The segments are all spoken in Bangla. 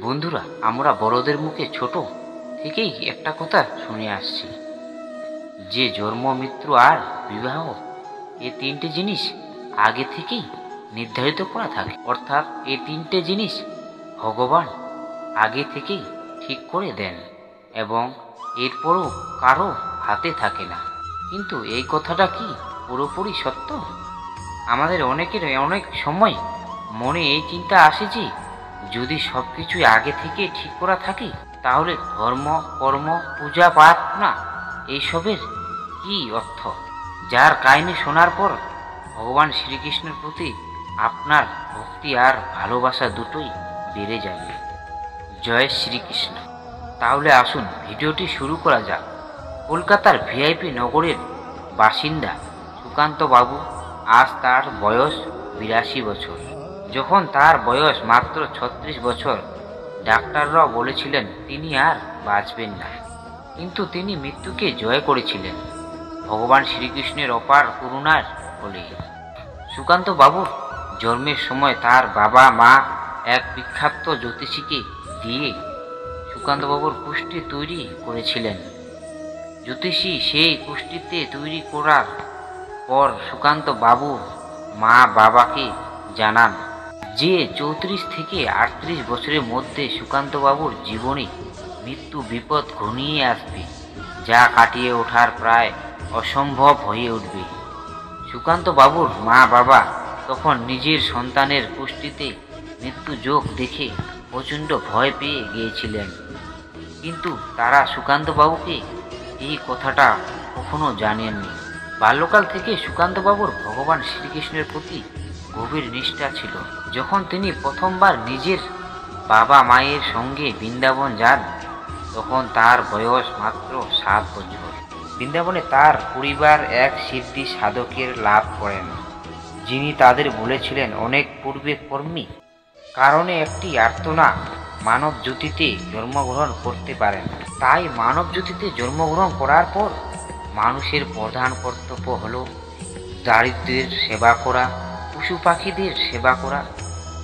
বন্ধুরা, আমরা বড়দের মুখে ছোট থেকেই একটা কথা শুনে আসছি যে জন্ম, মৃত্যু আর বিবাহ এই তিনটে জিনিস আগে থেকেই নির্ধারিত করা থাকে। অর্থাৎ এই তিনটে জিনিস ভগবান আগে থেকেই ঠিক করে দেন এবং এরপরও কারো হাতে থাকে না। কিন্তু এই কথাটা কি পুরোপুরি সত্য? আমাদের অনেকের অনেক সময় মনে এই চিন্তা আসে যে যদি সব কিছুই আগে থেকে ঠিক করা থাকে তাহলে ধর্ম, কর্ম, পূজা প্রার্থনা এইসবের কি অর্থ? যার কাহিনী শোনার পর ভগবান শ্রীকৃষ্ণের প্রতি আপনার ভক্তি আর ভালোবাসা দুটোই বেড়ে যাবে। জয় শ্রীকৃষ্ণ। তাহলে আসুন ভিডিওটি শুরু করা যাক। কলকাতার ভিআইপি নগরের বাসিন্দা সুকান্ত বাবু, আজ তার বয়স 82 বছর। যখন তার বয়স মাত্র 36 বছর, ডাক্তাররাও বলেছিলেন তিনি আর বাঁচবেন না। কিন্তু তিনি মৃত্যুকে জয় করেছিলেন ভগবান শ্রীকৃষ্ণের অপার করুণার ফলে। সুকান্ত বাবুর জন্মের সময় তার বাবা মা এক বিখ্যাত জ্যোতিষীকে দিয়ে সুকান্ত বাবুর কুষ্ঠি তৈরি করেছিলেন। জ্যোতিষী সেই কুষ্ঠিতে তৈরি করার পর সুকান্ত বাবুর মা বাবাকে জানান যে 34 থেকে 38 বছরের মধ্যে সুকান্ত বাবুর জীবনে মৃত্যু বিপদ ঘনিয়ে আসবে, যা কাটিয়ে ওঠার প্রায় অসম্ভব হয়ে উঠবে। সুকান্ত বাবুর মা বাবা তখন নিজের সন্তানের কুষ্ঠিতে মৃত্যু যোগ দেখে প্রচণ্ড ভয় পেয়ে গিয়েছিলেন। কিন্তু তারা সুকান্ত বাবুকে এই কথাটা কখনো জানেননি। বাল্যকাল থেকে সুকান্ত বাবুর ভগবান শ্রীকৃষ্ণের প্রতি গভীর নিষ্ঠা ছিল। যখন তিনি প্রথমবার নিজের বাবা মায়ের সঙ্গে বৃন্দাবন যান তখন তার বয়স মাত্র 7 বছর। বৃন্দাবনে তার পরিবার এক সিদ্ধি সাধকের লাভ করেন, যিনি তাদের বলেছিলেন অনেক পূর্বে কর্মী কারণে একটি আর্তনা মানব জাতিতে জন্মগ্রহণ করতে পারেন। তাই মানব জাতিতে জন্মগ্রহণ করার পর মানুষের প্রধান কর্তব্য হলো দারিদ্রের সেবা করা, পশু পাখিদের সেবা করা,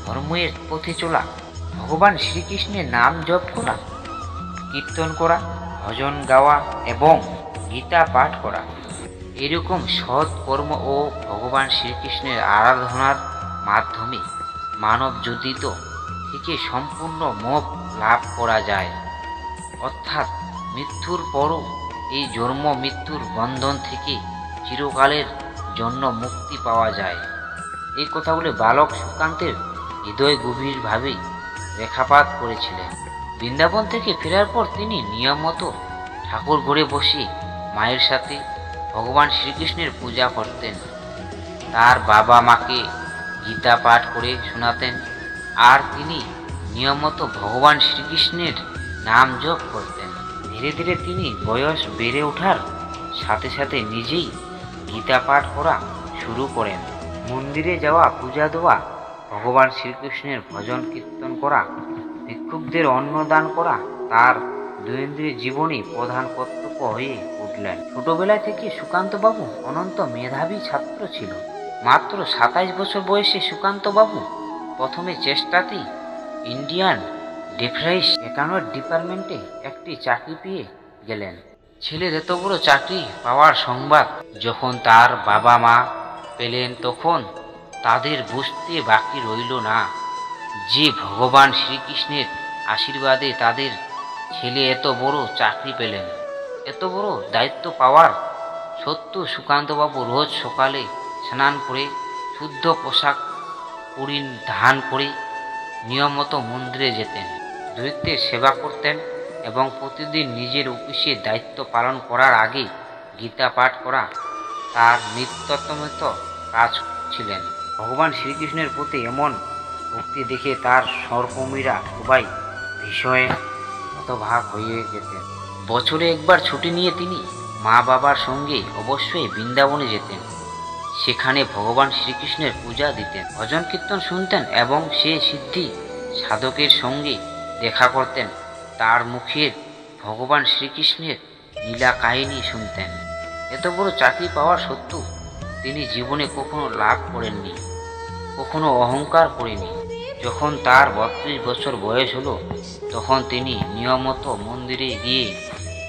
ধর্মের পথে চলা, ভগবান শ্রীকৃষ্ণের নাম জপ করা, কীর্তন করা, ভজন গাওয়া এবং গীতা পাঠ করা। এরকম সৎ কর্ম ও ভগবান শ্রীকৃষ্ণের আরাধনার মাধ্যমে মানব জাতিত থেকে সম্পূর্ণ মোক্ষ লাভ করা যায়। অর্থাৎ মৃত্যুর পরও এই জন্ম মৃত্যুর বন্ধন থেকে চিরকালের জন্য মুক্তি পাওয়া যায়। এই কথাগুলো বালক সুকান্তের হৃদয় গভীরভাবে রেখাপাত করেছিলেন। বৃন্দাবন থেকে ফেরার পর তিনি নিয়মিত ঠাকুর ঘরে বসে মায়ের সাথে ভগবান শ্রীকৃষ্ণের পূজা করতেন। তার বাবা মাকে গীতা পাঠ করে শোনাতেন আর তিনি নিয়মিত ভগবান শ্রীকৃষ্ণের নাম জপ করতেন। ধীরে ধীরে তিনি বয়স বেড়ে ওঠার সাথে সাথে নিজেই গীতা পাঠ করা শুরু করেন। মন্দিরে যাওয়া, পূজা দেওয়া, ভগবান শ্রীকৃষ্ণের ভজন কীর্তন করা, ভিক্ষুকদের অন্নদান করা তার দৈনন্দিন জীবনে প্রধান কর্তব্য হয়ে উঠলেন। ছোটবেলায় থেকে সুকান্ত বাবু অনন্ত মেধাবী ছাত্র ছিল। মাত্র 27 বছর বয়সে সুকান্ত বাবু প্রথমে চেষ্টাতেই ইন্ডিয়ান ডিফেন্স একাউন্ট ডিপার্টমেন্টে একটি চাকরি পেয়ে গেলেন। ছেলের এত বড় চাকরি পাওয়ার সংবাদ যখন তার বাবা মা পেলেন তখন তাদের বুঝতে বাকি রইল না যে ভগবান শ্রীকৃষ্ণের আশীর্বাদে তাদের ছেলে এত বড় চাকরি পেলেন। এত বড় দায়িত্ব পাওয়ার সত্ত্বেও সুকান্তবাবু রোজ সকালে স্নান করে শুদ্ধ পোশাক পরিধান করে নিয়মিত মন্দিরে যেতেন, দরিদ্রের সেবা করতেন এবং প্রতিদিন নিজের অফিসের দায়িত্ব পালন করার আগে গীতা পাঠ করা তার নিত্যতমিত কাজ ছিলেন। ভগবান শ্রীকৃষ্ণের প্রতি এমন ভক্তি দেখে তার সহকর্মীরা সবাই ভীষণ হতবাক হয়ে যেতেন। বছরে একবার ছুটি নিয়ে তিনি মা বাবার সঙ্গে অবশ্যই বৃন্দাবনে যেতেন। সেখানে ভগবান শ্রীকৃষ্ণের পূজা দিতেন, ভজন কীর্তন শুনতেন এবং সে সিদ্ধি সাধকের সঙ্গে দেখা করতেন। তার মুখের ভগবান শ্রীকৃষ্ণের লীলা কাহিনী শুনতেন। এত বড় চাকরি পাওয়ার সত্ত্বেও তিনি জীবনে কখনো লাভ করেননি, কখনো অহংকার করেনি। যখন তার 32 বছর বয়স হলো, তখন তিনি নিয়মিত মন্দিরে গিয়ে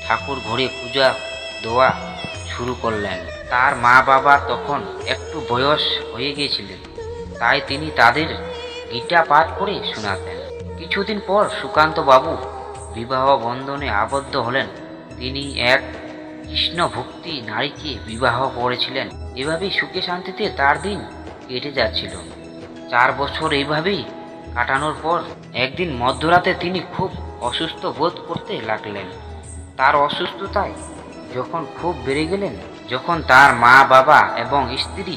ঠাকুর ঘরে পূজা দেওয়া শুরু করলেন। তার মা বাবা তখন একটু বয়স হয়ে গিয়েছিলেন, তাই তিনি তাদের গীতা পাঠ করে শোনাতেন। কিছুদিন পর সুকান্ত বাবু বিবাহ বন্ধনে আবদ্ধ হলেন। তিনি এক কৃষ্ণ ভক্তি নারীকে বিবাহ করেছিলেন। এভাবেই সুখে শান্তিতে তার দিন কেটে যাচ্ছিল। 4 বছর এইভাবেই কাটানোর পর একদিন মধ্যরাতে তিনি খুব অসুস্থ বোধ করতে লাগলেন। তার অসুস্থতায় যখন খুব বেড়ে গেলেন, যখন তার মা বাবা এবং স্ত্রী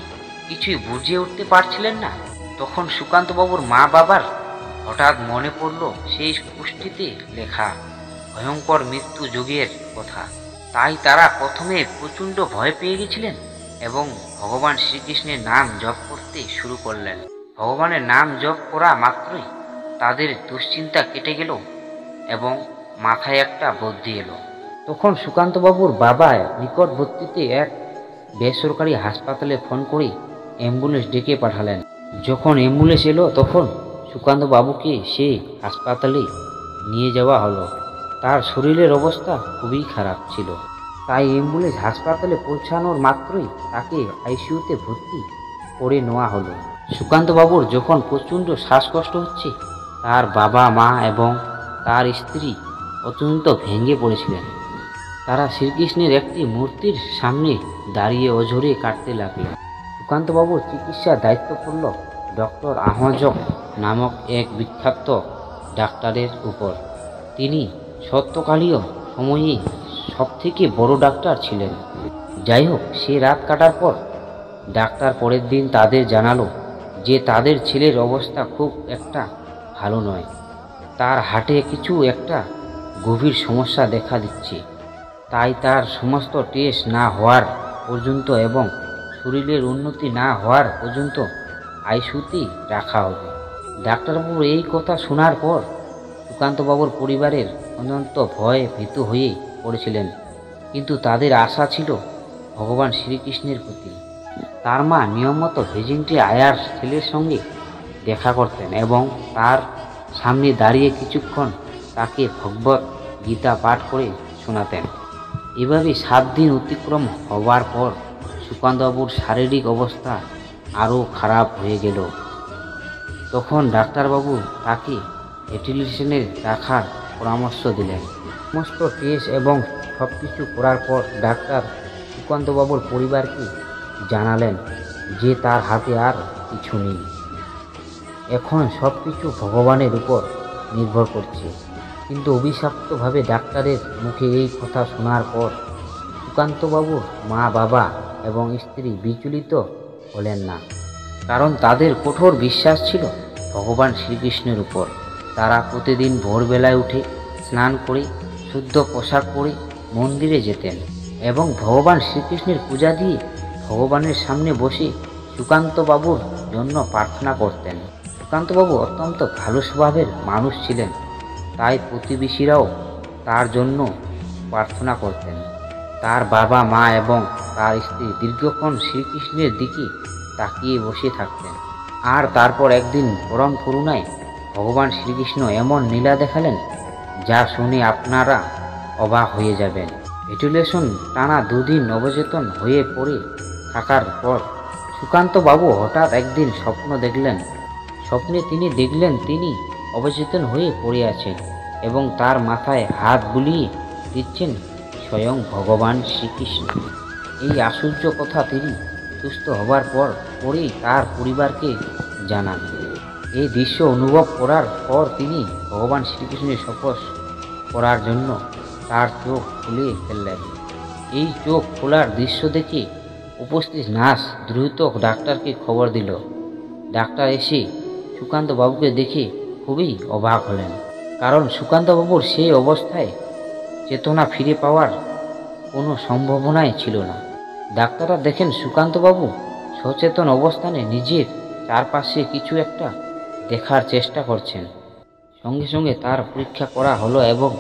কিছুই বুঝে উঠতে পারছিলেন না, তখন সুকান্তবাবুর মা বাবার হঠাৎ মনে পড়ল সেই পুষ্টিতে লেখা ভয়ঙ্কর মৃত্যু যুগের কথা। তাই তারা প্রথমে প্রচণ্ড ভয় পেয়ে গেছিলেন এবং ভগবান শ্রীকৃষ্ণের নাম জপ করতে শুরু করলেন। ভগবানের নাম জপ করা মাত্রই তাদের দুশ্চিন্তা কেটে গেল এবং মাথায় একটা বুদ্ধি এলো। তখন সুকান্তবাবুর বাবা নিকটবর্তীতে এক বেসরকারি হাসপাতালে ফোন করে অ্যাম্বুলেন্স ডেকে পাঠালেন। যখন অ্যাম্বুলেন্স এলো, তখন সুকান্তবাবুকে সেই হাসপাতালে নিয়ে যাওয়া হলো। তার শরীরের অবস্থা খুবই খারাপ ছিল, তাই অ্যাম্বুলেন্স হাসপাতালে পৌঁছানোর মাত্রই তাকে আইসিইউতে ভর্তি করে নেওয়া হলো। সুকান্তবাবুর যখন প্রচণ্ড শ্বাসকষ্ট হচ্ছে, তার বাবা মা এবং তার স্ত্রী অত্যন্ত ভেঙে পড়েছিলেন। তারা শ্রীকৃষ্ণের একটি মূর্তির সামনে দাঁড়িয়ে অঝরে কাটতে লাগলেন। সুকান্তবাবুর চিকিৎসার দায়িত্ব পড়ল ডক্টর আহমজক নামক এক বিখ্যাত ডাক্তারের উপর। তিনি সত্যকালীয় সময়ে সবথেকে বড় ডাক্তার ছিলেন। যাই হোক, সে রাত কাটার পর ডাক্তার পরের দিন তাদের জানালো যে তাদের ছেলের অবস্থা খুব একটা ভালো নয়। তার হার্টে কিছু একটা গভীর সমস্যা দেখা দিচ্ছে, তাই তার সমস্ত টেস্ট না হওয়ার পর্যন্ত এবং শরীরের উন্নতি না হওয়ার পর্যন্ত আইসিইউতে রাখা হবে। ডাক্তারবাবুর এই কথা শোনার পর সুকান্তবাবুর পরিবারের অত্যন্ত ভয়ে ভীতু হয়ে পড়েছিলেন, কিন্তু তাদের আশা ছিল ভগবান শ্রীকৃষ্ণের প্রতি। তার মা নিয়মিত ভেজিংটি আয়ার ছেলের সঙ্গে দেখা করতেন এবং তার সামনে দাঁড়িয়ে কিছুক্ষণ তাকে ভগবত গীতা পাঠ করে শোনাতেন। এভাবে 7 দিন অতিক্রম হওয়ার পর সুকান্তবাবুর শারীরিক অবস্থা আরও খারাপ হয়ে গেল। তখন ডাক্তারবাবু তাকে ভেন্টিলেশনে রাখার পরামর্শ দিলেন। সমস্ত টেস্ট এবং সব কিছু করার পর ডাক্তার সুকান্তবাবুর পরিবারকে জানালেন যে তার হাতে আর কিছু নেই, এখন সব কিছু ভগবানের উপর নির্ভর করছে। কিন্তু অভিশপ্তভাবে ডাক্তারের মুখে এই কথা শোনার পর সুকান্তবাবুর মা বাবা এবং স্ত্রী বিচলিত হলেন না, কারণ তাদের কঠোর বিশ্বাস ছিল ভগবান শ্রীকৃষ্ণের উপর। তারা প্রতিদিন ভোরবেলায় উঠে স্নান করে শুদ্ধ পোশাক পরে মন্দিরে যেতেন এবং ভগবান শ্রীকৃষ্ণের পূজা দিয়ে ভগবানের সামনে বসে সুকান্তবাবুর জন্য প্রার্থনা করতেন। সুকান্তবাবু অত্যন্ত ভালো স্বভাবের মানুষ ছিলেন, তাই প্রতিবেশীরাও তার জন্য প্রার্থনা করতেন। তার বাবা মা এবং তার স্ত্রী দীর্ঘক্ষণ শ্রীকৃষ্ণের দিকে তাকিয়ে বসে থাকতেন। আর তারপর একদিন পরম করুণায় ভগবান শ্রীকৃষ্ণ এমন লীলা দেখালেন যা শুনে আপনারা অবাক হয়ে যাবেন। ভেন্টিলেশন টানা 2 দিন অবচেতন হয়ে পড়ে থাকার পর সুকান্তবাবু হঠাৎ একদিন স্বপ্ন দেখলেন। স্বপ্নে তিনি দেখলেন তিনি অবচেতন হয়ে পড়ে আছেন এবং তার মাথায় হাত বুলিয়ে দিচ্ছেন স্বয়ং ভগবান শ্রীকৃষ্ণ। এই আশ্চর্য কথা তিনি সুস্থ হবার পরেই তার পরিবারকে জানান। এই দৃশ্য অনুভব করার পর তিনি ভগবান শ্রীকৃষ্ণের শপথ করার জন্য তার চোখ খুলে ফেললেন। এই চোখ খোলার দৃশ্য দেখে উপস্থিত নার্স দ্রুত ডাক্তারকে খবর দিল। ডাক্তার এসে সুকান্তবাবুকে দেখে খুবই অবাক হলেন, কারণ সুকান্তবাবুর সেই অবস্থায় চেতনা ফিরে পাওয়ার কোনো সম্ভাবনাই ছিল না। ডাক্তাররা দেখেন সুকান্তবাবু সচেতন অবস্থানে নিজের চারপাশে কিছু একটা দেখার চেষ্টা করছেন। সঙ্গে সঙ্গে তার পরীক্ষা করা হলো এবং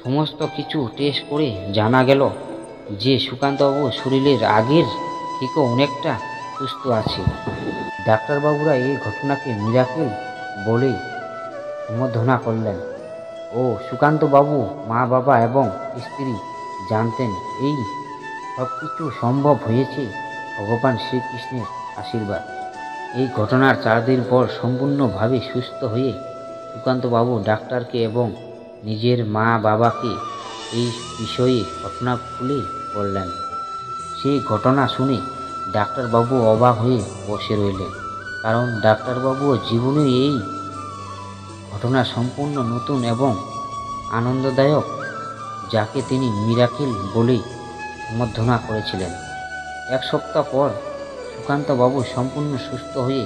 সমস্ত কিছু টেস্ট করে জানা গেল যে সুকান্তবাবু শরীরের আগের থেকেও অনেকটা সুস্থ আছে। ডাক্তারবাবুরা এই ঘটনাকে মিরাকেল বলে সম্বোধনা করলেন। ও সুকান্ত বাবু, মা বাবা এবং স্ত্রী জানতেন এই সব কিছু সম্ভব হয়েছে ভগবান শ্রীকৃষ্ণের আশীর্বাদ। এই ঘটনার 4 দিন পর সম্পূর্ণভাবে সুস্থ হয়ে সুকান্তবাবু ডাক্তারকে এবং নিজের মা বাবাকে এই বিষয়ে ঘটনা খুলে বললেন। সেই ঘটনা শুনে ডাক্তারবাবু অবাক হয়ে বসে রইলেন, কারণ ডাক্তারবাবুও জীবনে এই ঘটনা সম্পূর্ণ নতুন এবং আনন্দদায়ক, যাকে তিনি মিরাকেল বলে সম্বোধনা করেছিলেন। 1 সপ্তাহ পর সুকান্তবাবু সম্পূর্ণ সুস্থ হয়ে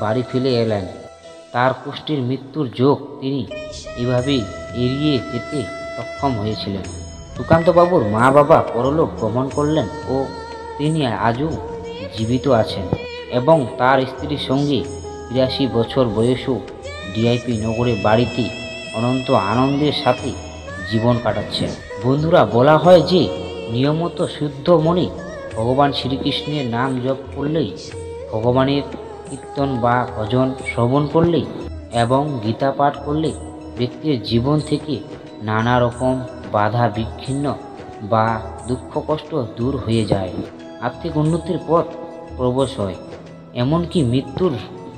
বাড়ি ফিরে এলেন। তার কুষ্ঠের মৃত্যুর যোগ তিনি এভাবেই এড়িয়ে যেতে সক্ষম হয়েছিলেন। সুকান্তবাবুর মা বাবা পরলোক গমন করলেন ও তিনি আজও জীবিত আছেন এবং তার স্ত্রীর সঙ্গে 83 বছর বয়সেও ডিআইপি নগরে বাড়িতে অনন্ত আনন্দের সাথে জীবন কাটাচ্ছেন। বন্ধুরা, বলা হয় যে নিয়মিত শুদ্ধ মনে ভগবান শ্রীকৃষ্ণের নাম জপ করলেই, ভগবানের কীর্তন বা ভজন শ্রবণ করলেই এবং গীতা পাঠ করলে ব্যক্তির জীবন থেকে নানা রকম বাধা বিঘ্ন বা দুঃখ কষ্ট দূর হয়ে যায়, আর্থিক উন্নতির পথ প্রবেশ হয়, এমনকি মৃত্যুর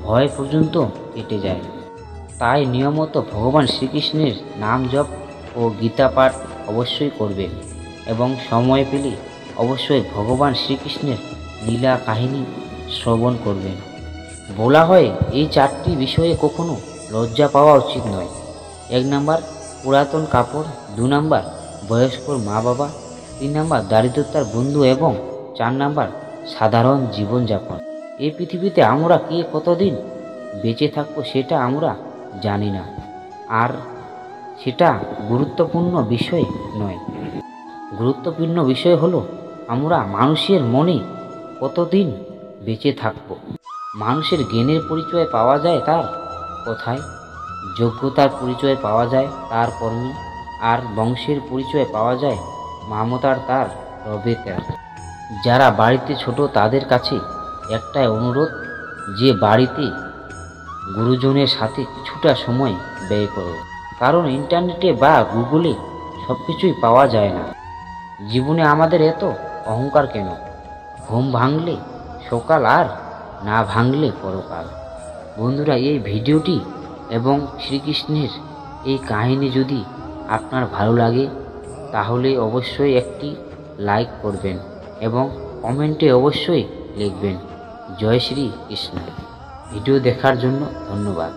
ভয় পর্যন্ত কেটে যায়। তাই নিয়মিত ভগবান শ্রীকৃষ্ণের নাম জপ ও গীতা পাঠ অবশ্যই করবেন এবং সময় পেলে অবশ্যই ভগবান শ্রীকৃষ্ণের লীলা কাহিনী শ্রবণ করবেন। বলা হয় এই 4টি বিষয়ে কখনো লজ্জা পাওয়া উচিত নয়। 1 নাম্বার পুরাতন কাপড়, 2 নাম্বার বয়স্কর মা বাবা, 3 নাম্বার দারিদ্রতার বন্ধু এবং 4 নাম্বার সাধারণ জীবনযাপন। এই পৃথিবীতে আমরা কে কতদিন বেঁচে থাকবো সেটা আমরা জানি না, আর সেটা গুরুত্বপূর্ণ বিষয় নয়। গুরুত্বপূর্ণ বিষয় হলো আমরা মানুষের মনে কতদিন বেঁচে থাকব। মানুষের জ্ঞানের পরিচয় পাওয়া যায় তার কথায়, যোগ্যতার পরিচয় পাওয়া যায় তার কর্মে, আর বংশের পরিচয় পাওয়া যায় মমতার তার রবেতে। যারা বাড়িতে ছোট তাদের কাছে একটাই অনুরোধ, যে বাড়িতে গুরুজনের সাথে কিছুটা সময় ব্যয় করো, কারণ ইন্টারনেটে বা গুগলে সব কিছুই পাওয়া যায় না। জীবনে আমাদের এত অহংকার কেন? ঘুম ভাঙলে সকাল আর না ভাঙলে পরকাল। বন্ধুরা, এই ভিডিওটি এবং শ্রীকৃষ্ণের এই কাহিনী যদি আপনার ভালো লাগে তাহলে অবশ্যই একটি লাইক করবেন এবং কমেন্টে অবশ্যই লিখবেন জয় শ্রী কৃষ্ণ। ভিডিও দেখার জন্য ধন্যবাদ।